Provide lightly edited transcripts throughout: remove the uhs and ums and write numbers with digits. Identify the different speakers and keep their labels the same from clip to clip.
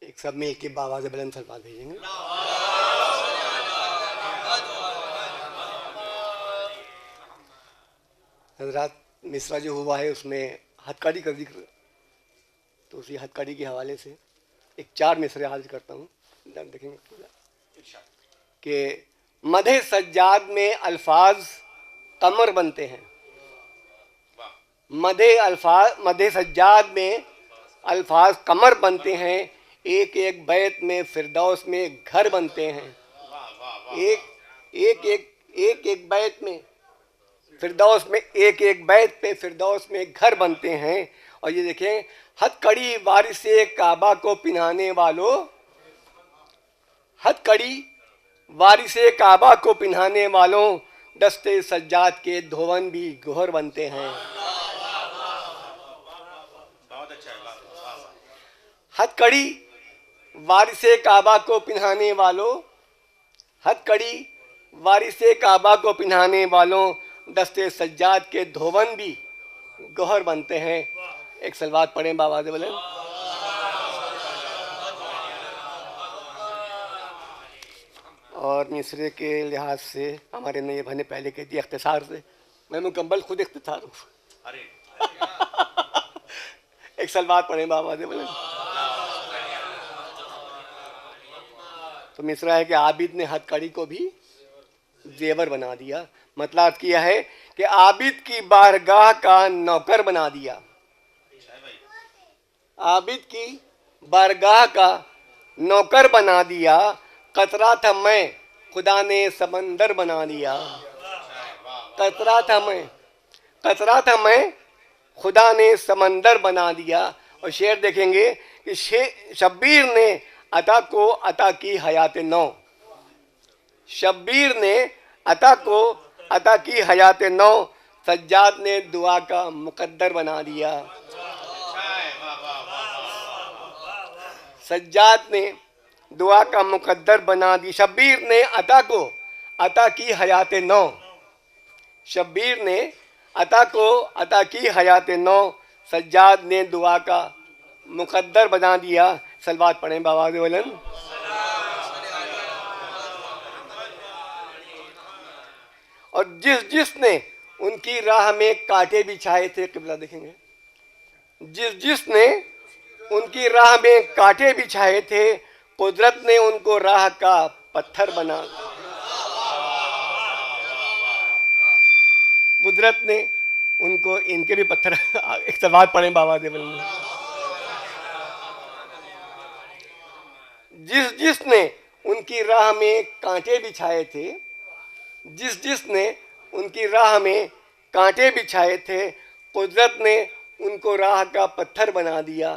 Speaker 1: एक सब मिल के बाबा से बुलंद सलवात भेजेंगे। हजरात, मिसरा जो हुआ है उसमें हथकड़ी का जिक्र, तो उसी हथकड़ी के हवाले से एक 4 मिसरे हाजिर करता हूँ। देखेंगे कि मधे सज्जाद में अल्फाज कमर बनते हैं। मधे सज्जाद में अल्फाज कमर बनते हैं। एक एक बैत में फिरदौस में घर बनते हैं। एक एक बैत में फिरदौस में एक एक बैत पे फिरदौस में घर बनते हैं। और ये देखें, हथकड़ी वारिसे काबा को पिन्हाने वालों, हथकड़ी वारिसे काबा को पिन्हाने वालों, दस्ते सज्जाद के धोवन भी गोहर बनते हैं। हथकड़ी वारिसे काबा को पिन्हाने वालों, हथकड़ी वारिसे काबा को पिन्हाने वालों, दस्ते सज्जाद के धोवन भी गोहर बनते हैं। एक सलवात पढ़ें बाबा से बोले। और मिसरे के लिहाज से हमारे ने ये भने पहले कह दिया इख्तिसार से, मैं मुकम्मल खुद इख्तिसार हूँ। एक सलवात पढ़ें बाबा से बोले। तो मिसरा है कि आबिद ने हथकड़ी को भी जेवर बना दिया। मतलब किया है कि आबिद की बारगाह का नौकर बना दिया। आबिद की बारगाह का नौकर बना दिया। कतरा था मैं, खुदा ने समंदर बना दिया। कतरा था मैं, खुदा ने समंदर बना दिया। और शेर देखेंगे कि शब्बीर ने अता को अता की हयात नौ। शब्बीर ने अता को अता की हयात नौ, सज्जाद ने दुआ का मुकद्दर बना दिया। सज्जाद ने दुआ का मुकद्दर बना दी। शब्बीर ने अता को अता की हयात नौ, शब्बीर ने अता को अता की हयात नौ, सज्जाद ने दुआ का मुकद्दर बना दिया। सलवात पढ़ें बाबा से बोलन। और जिस जिसने उनकी राह में कांटे बिछाए थे, किबला देखेंगे, जिस जिसने उनकी राह में कांटे बिछाए थे, कुदरत ने उनको राह का पत्थर बना, कुदरत ने उनको इनके भी पत्थर। एक सवाल पढ़ें बाबा से बोलन। जिस जिसने उनकी राह में कांटे बिछाए थे, जिस जिसने उनकी राह में कांटे बिछाए थे, कुदरत ने उनको राह का पत्थर बना दिया।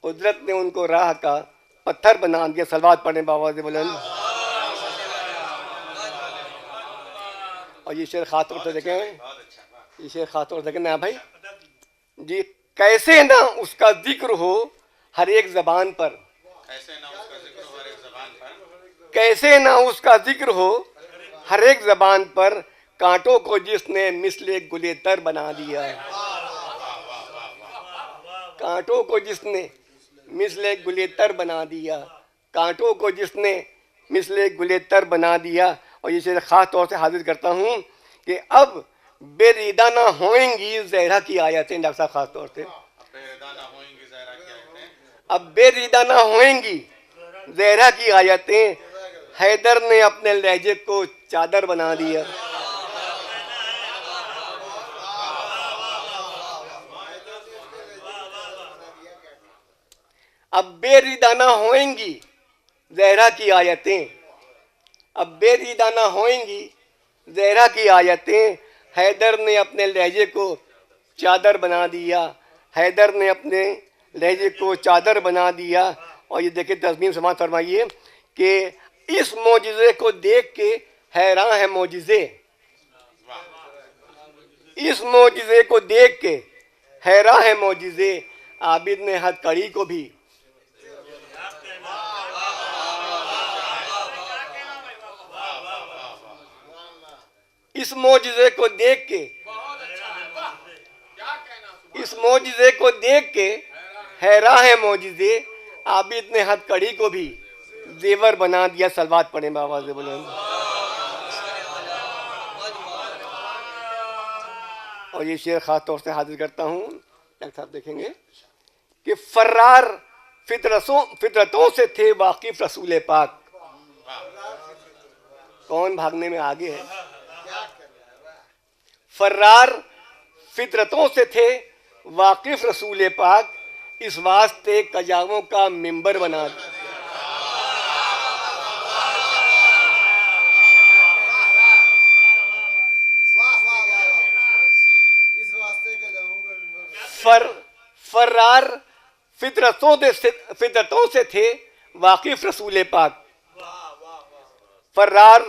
Speaker 1: कुदरत ने उनको राह का पत्थर बना दिया। सलवात पढ़ें बाबा से बुलंद। और ये शेर खातून से देखें, ये शेर खातून देखें ना भाई जी, कैसे ना उसका जिक्र हो हर एक जबान पर, कैसे ना उसका जिक्र हो हर एक जबान पर, कांटों को जिसने मिसले गुलेतर बना दिया। कांटों को जिसने मिसले गुलेतर बना दिया, कांटों को जिसने मिसले गुलेतर बना दिया। और ये शेर खास तौर से हाजिर करता हूँ कि अब बेरीदा ना होएंगी जहरा की आयतें। डॉक्टर साहब खास तौर से अब बेरीदा ना होएंगी जहरा की आयतें, हैदर ने अपने लहजे को चादर बना दिया। अब बेरीदा ना होएंगी जहरा की आयतें, अब बेरीदा ना होएंगी जहरा की आयतें, हैदर ने अपने लहजे को चादर बना दिया। हैदर ने अपने लहजे को चादर बना दिया। और ये देखिए तस्मीम समाज फरमाइए कि इस मोजिज़े को देख के हैरान है मोजिज़े, इस मोजिज़े को देख के हैरान है मोजिज़े। आबिद ने हथकड़ी को भी, इस मोजिज़े को देख के, इस मोजिज़े को देख के हैरान है मोजिज़े। आबिद ने हथकड़ी को भी जेवर बना दिया। सलवात पढ़े बाबा से बोले। और ये शेर खास तौर से हाजिर करता हूँ, डॉक्टर साहब देखेंगे कि फर्रार फितरतों से थे वाकिफ रसूल पाक। कौन भागने में आगे है? फर्रार फितरतों से थे वाकिफ रसूल पाक, इस वास्ते कजाओं का मिंबर बना दिया। फर्रार फितरतों से थे वाकिफ रसूल पाक। फर्रार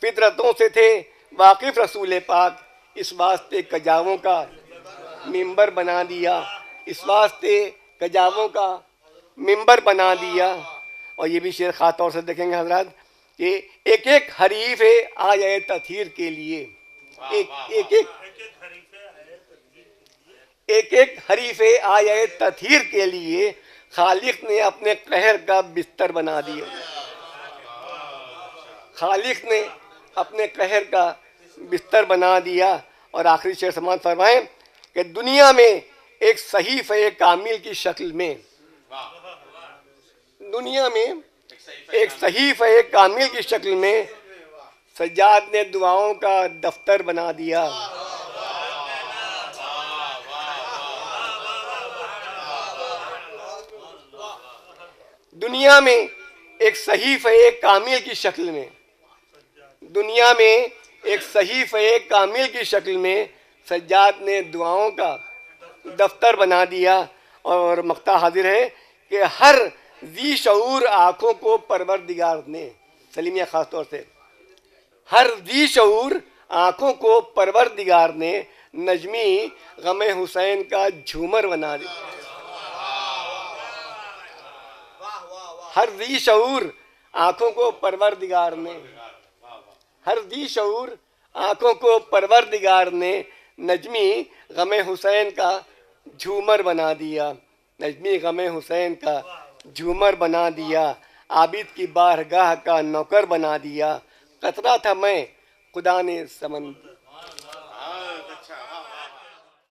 Speaker 1: फितरतों से थे वाकिफ रसूल पाक, इस वास्ते कजाओं का मिंबर बना दिया। इस वास्ते कजाओं का मिंबर बना दिया। और ये भी शेर खास तौर से देखेंगे हजरत कि एक एक हरीफ है आ जाए तथहीर के लिए। एक एक हरीफे आए तथहीर के लिए खालिक ने अपने कहर का बिस्तर बना दिया। खालिक ने अपने कहर का बिस्तर बना दिया। और आखिरी शेर समाज फरमाएं कि दुनिया में एक सहीफे कामिल की शक्ल में, दुनिया में एक सहीफे कामिल की शक्ल में सज्जाद ने दुआओं का दफ्तर बना दिया। दुनिया में एक सहीफे कामिल की शक्ल में, दुनिया में एक सहीफे कामिल की शक्ल में सज्जाद ने दुआओं का दफ्तर बना दिया। और मक्ता हाजिर है कि हर जी शऊर आँखों को परवरदिगार ने, सलीमिया खास तौर से, हर जी शऊर आँखों को परवरदिगार ने नजमी गमे हुसैन का झूमर बना दिया। हर जी शऊर आँखों को परवरदिगार ने, हर जी शऊर आँखों को परवरदिगार ने नजमी गमे हुसैन का झूमर बना दिया। नजमी गमे हुसैन का झूमर बना दिया। आबिद की बारगाह का नौकर बना दिया। कतरा था मैं खुदा ने समंदर